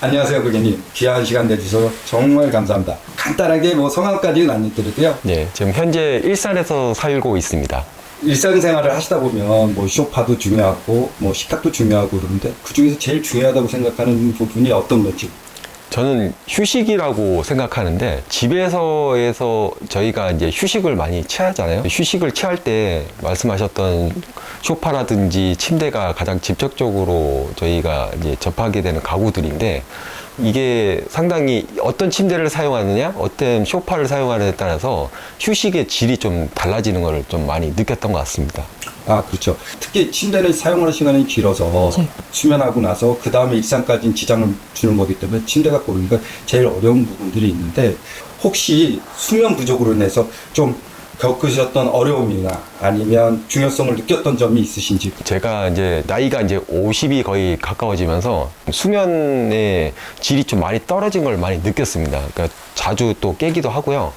안녕하세요, 고객님. 귀한 시간 내주셔서 정말 감사합니다. 간단하게 성함까지는 안 드려도요. 네, 지금 현재 일산에서 살고 있습니다. 일상생활을 하시다 보면 쇼파도 중요하고 식탁도 중요하고 그러는데 그 중에서 제일 중요하다고 생각하는 부분이 어떤 건지. 저는 휴식이라고 생각하는데 집에서에서 저희가 이제 휴식을 많이 취하잖아요. 휴식을 취할 때 말씀하셨던 소파라든지 침대가 가장 직접적으로 저희가 이제 접하게 되는 가구들인데 이게 상당히 어떤 침대를 사용하느냐, 어떤 소파를 사용하느냐에 따라서 휴식의 질이 좀 달라지는 걸 좀 많이 느꼈던 것 같습니다. 아, 그렇죠. 특히 침대를 사용하는 시간이 길어서 수면하고 나서 그 다음에 일상까지는 지장을 주는 거기 때문에 침대가 고르기가 제일 어려운 부분들이 있는데 혹시 수면 부족으로 인해서 좀 겪으셨던 어려움이나 아니면 중요성을 느꼈던 점이 있으신지. 제가 이제 나이가 이제 50이 거의 가까워지면서 수면의 질이 좀 많이 떨어진 걸 많이 느꼈습니다. 그러니까 자주 또 깨기도 하고요.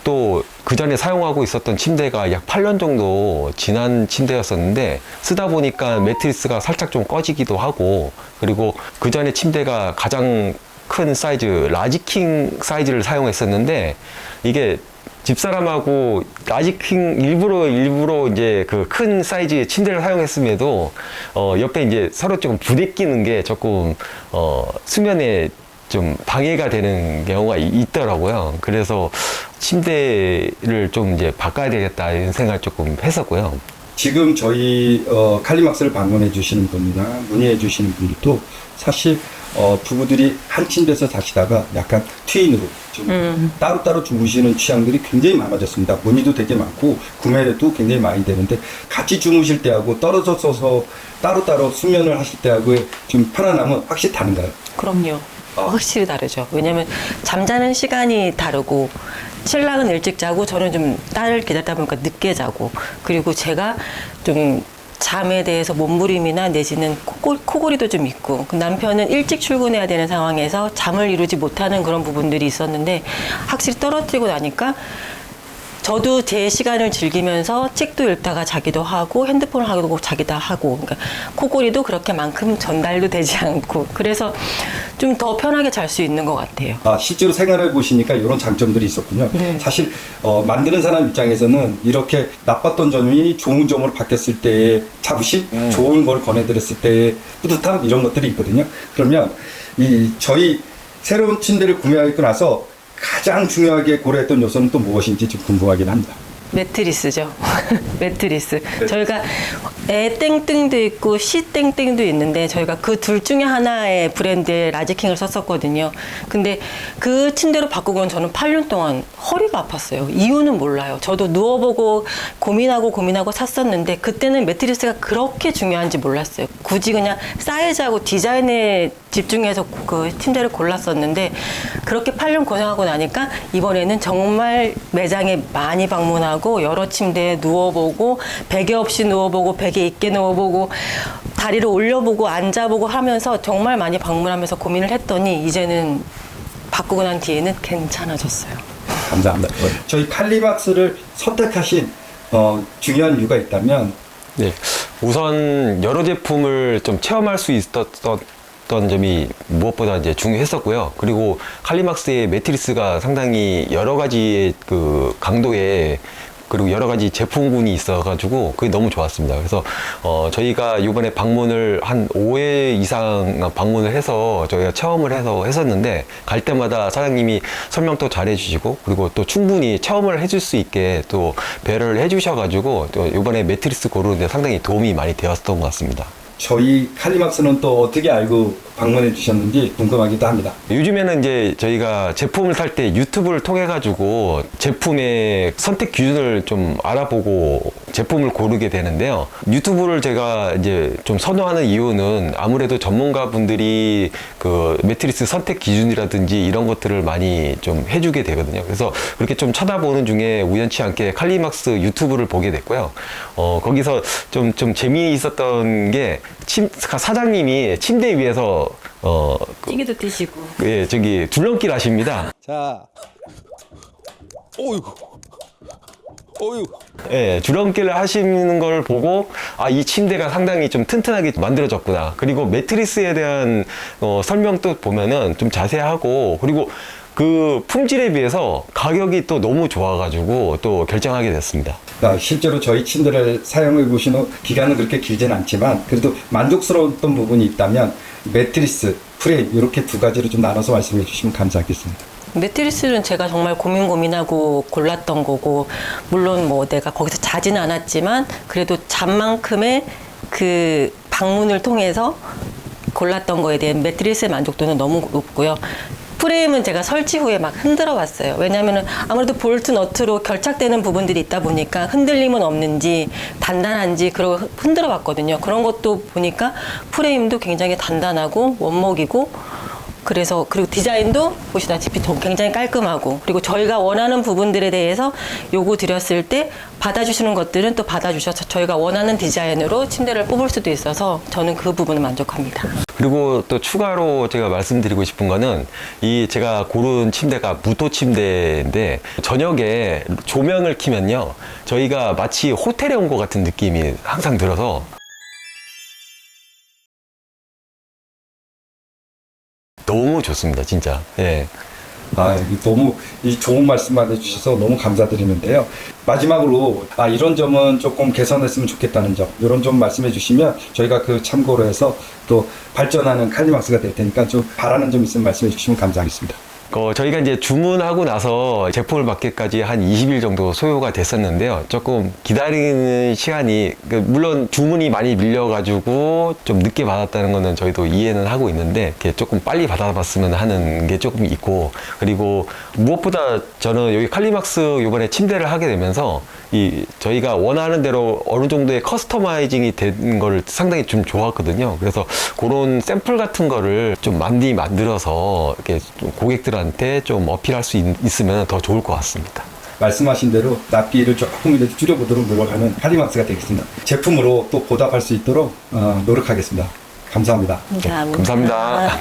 또 그 전에 사용하고 있었던 침대가 약 8년 정도 지난 침대였었는데 쓰다 보니까 매트리스가 살짝 좀 꺼지기도 하고, 그리고 그 전에 침대가 가장 큰 사이즈 라지킹 사이즈를 사용했었는데 이게 집사람하고 라지킹 일부러 이제 그 큰 사이즈의 침대를 사용했음에도 옆에 이제 서로 조금 부대끼는 게 조금 수면에 좀 방해가 되는 경우가 있더라고요. 그래서 침대를 좀 이제 바꿔야 되겠다 이런 생각을 조금 했었고요. 지금 저희 칼리막스를 방문해 주시는 분이나 문의해 주시는 분들도 사실 부부들이 한 침대에서 자시다가 약간 트윈으로 좀 따로따로 주무시는 취향들이 굉장히 많아졌습니다. 문의도 되게 많고 구매도 굉장히 많이 되는데 같이 주무실 때하고 떨어져서 따로따로 수면을 하실 때하고 좀 편안함은 확실히 다른가요? 그럼요. 확실히 다르죠. 왜냐면 잠자는 시간이 다르고 신랑은 일찍 자고 저는 좀 딸을 기다리다 보니까 늦게 자고, 그리고 제가 좀 잠에 대해서 몸부림이나 내지는 코골이도 좀 있고, 남편은 일찍 출근해야 되는 상황에서 잠을 이루지 못하는 그런 부분들이 있었는데 확실히 떨어뜨리고 나니까 저도 제 시간을 즐기면서 책도 읽다가 자기도 하고 핸드폰을 하고 자기도 하고, 그러니까 코골이도 그렇게만큼 전달도 되지 않고, 그래서 좀 더 편하게 잘 수 있는 것 같아요. 아, 실제로 생활해 보시니까 이런 장점들이 있었군요. 사실 만드는 사람 입장에서는 이렇게 나빴던 점이 좋은 점으로 바뀌었을 때의 자부심, 좋은 걸 권해드렸을 때의 뿌듯함, 이런 것들이 있거든요. 그러면 저희 새로운 침대를 구매하고 나서 가장 중요하게 고려했던 요소는 또 무엇인지 좀 궁금하긴 합니다. 매트리스죠. 매트리스. 저희가 애 땡땡도 있고 시 땡땡도 있는데 저희가 그 둘 중에 하나의 브랜드의 라지킹을 썼었거든요. 근데 그 침대로 바꾸고는 저는 8년 동안 허리가 아팠어요. 이유는 몰라요. 저도 누워보고 고민하고 샀었는데 그때는 매트리스가 그렇게 중요한지 몰랐어요. 굳이 그냥 사이즈하고 디자인에 집중해서 그 침대를 골랐었는데 그렇게 8년 고생하고 나니까 이번에는 정말 매장에 많이 방문하고 여러 침대에 누워보고 베개 없이 누워보고 베개 있게 누워보고 다리를 올려보고 앉아보고 하면서 정말 많이 방문하면서 고민을 했더니 이제는 바꾸고 난 뒤에는 괜찮아졌어요. 감사합니다. 저희 칼리막스를 선택하신 중요한 이유가 있다면? 네, 우선 여러 제품을 좀 체험할 수 있었던 점이 무엇보다 이제 중요했었고요. 그리고 칼리막스의 매트리스가 상당히 여러 가지의 그 강도의 그리고 여러 가지 제품군이 있어가지고 그게 너무 좋았습니다. 그래서 저희가 이번에 방문을 한 5회 이상 방문을 해서 저희가 체험을 해서 했었는데 갈 때마다 사장님이 설명도 잘 해주시고 그리고 또 충분히 체험을 해줄 수 있게 또 배려를 해주셔가지고 또 이번에 매트리스 고르는데 상당히 도움이 많이 되었던 것 같습니다. 저희 칼리막스는 또 어떻게 알고 방문해 주셨는지 궁금하기도 합니다. 요즘에는 이제 저희가 제품을 살 때 유튜브를 통해 가지고 제품의 선택 기준을 좀 알아보고 제품을 고르게 되는데요. 유튜브를 제가 이제 좀 선호하는 이유는 아무래도 전문가분들이 그 매트리스 선택 기준이라든지 이런 것들을 많이 좀 해주게 되거든요. 그래서 그렇게 좀 쳐다보는 중에 우연치 않게 칼리막스 유튜브를 보게 됐고요. 거기서 좀 재미있었던 게 사장님이 침대 위에서 찌개도 드시고. 예, 저기 줄넘기를 하십니다. 자, 어이구, 어유. 예, 줄넘기를 하시는 걸 보고 아, 이 침대가 상당히 좀 튼튼하게 만들어졌구나. 그리고 매트리스에 대한 설명도 보면은 좀 자세하고 그리고 그 품질에 비해서 가격이 또 너무 좋아가지고 또 결정하게 됐습니다. 실제로 저희 침대를 사용해 보신 후 기간은 그렇게 길지는 않지만 그래도 만족스러웠던 부분이 있다면 매트리스, 프레임 이렇게 두 가지로 좀 나눠서 말씀해 주시면 감사하겠습니다. 매트리스는 제가 정말 고민하고 골랐던 거고, 물론 뭐 내가 거기서 자지는 않았지만 그래도 잠만큼의 그 방문을 통해서 골랐던 거에 대한 매트리스의 만족도는 너무 높고요. 프레임은 제가 설치 후에 막 흔들어 봤어요. 왜냐면은 아무래도 볼트 너트로 결착되는 부분들이 있다 보니까 흔들림은 없는지 단단한지 그러고 흔들어 봤거든요. 그런 것도 보니까 프레임도 굉장히 단단하고 원목이고, 그래서 그리고 디자인도 보시다시피 굉장히 깔끔하고, 그리고 저희가 원하는 부분들에 대해서 요구 드렸을 때 받아주시는 것들은 또 받아주셔서 저희가 원하는 디자인으로 침대를 뽑을 수도 있어서 저는 그 부분을 만족합니다. 그리고 또 추가로 제가 말씀드리고 싶은 거는 이 제가 고른 침대가 무토 침대인데 저녁에 조명을 켜면요 저희가 마치 호텔에 온 것 같은 느낌이 항상 들어서 너무 좋습니다, 진짜. 예. 너무 이 좋은 말씀만 해주셔서 너무 감사드리는데요. 마지막으로 이런 점은 조금 개선했으면 좋겠다는 점, 이런 점 말씀해 주시면 저희가 그 참고로 해서 또 발전하는 칼리막스가 될 테니까 좀 바라는 점 있으면 말씀해 주시면 감사하겠습니다. 저희가 이제 주문하고 나서 제품을 받기까지 한 20일 정도 소요가 됐었는데요. 조금 기다리는 시간이, 물론 주문이 많이 밀려가지고 좀 늦게 받았다는 거는 저희도 이해는 하고 있는데, 이렇게 조금 빨리 받아봤으면 하는 게 조금 있고, 그리고 무엇보다 저는 여기 칼리막스 이번에 침대를 하게 되면서 저희가 원하는 대로 어느 정도의 커스터마이징이 된 거를 상당히 좀 좋았거든요. 그래서 그런 샘플 같은 거를 좀 많이 만들어서 이렇게 좀 고객들한테 좀 어필할 수 있으면 더 좋을 것 같습니다. 말씀하신 대로 납기를 조금이라도 줄여보도록 노력하는 칼리막스가 되겠습니다. 제품으로 또 보답할 수 있도록 노력하겠습니다. 감사합니다. 감사합니다. 감사합니다.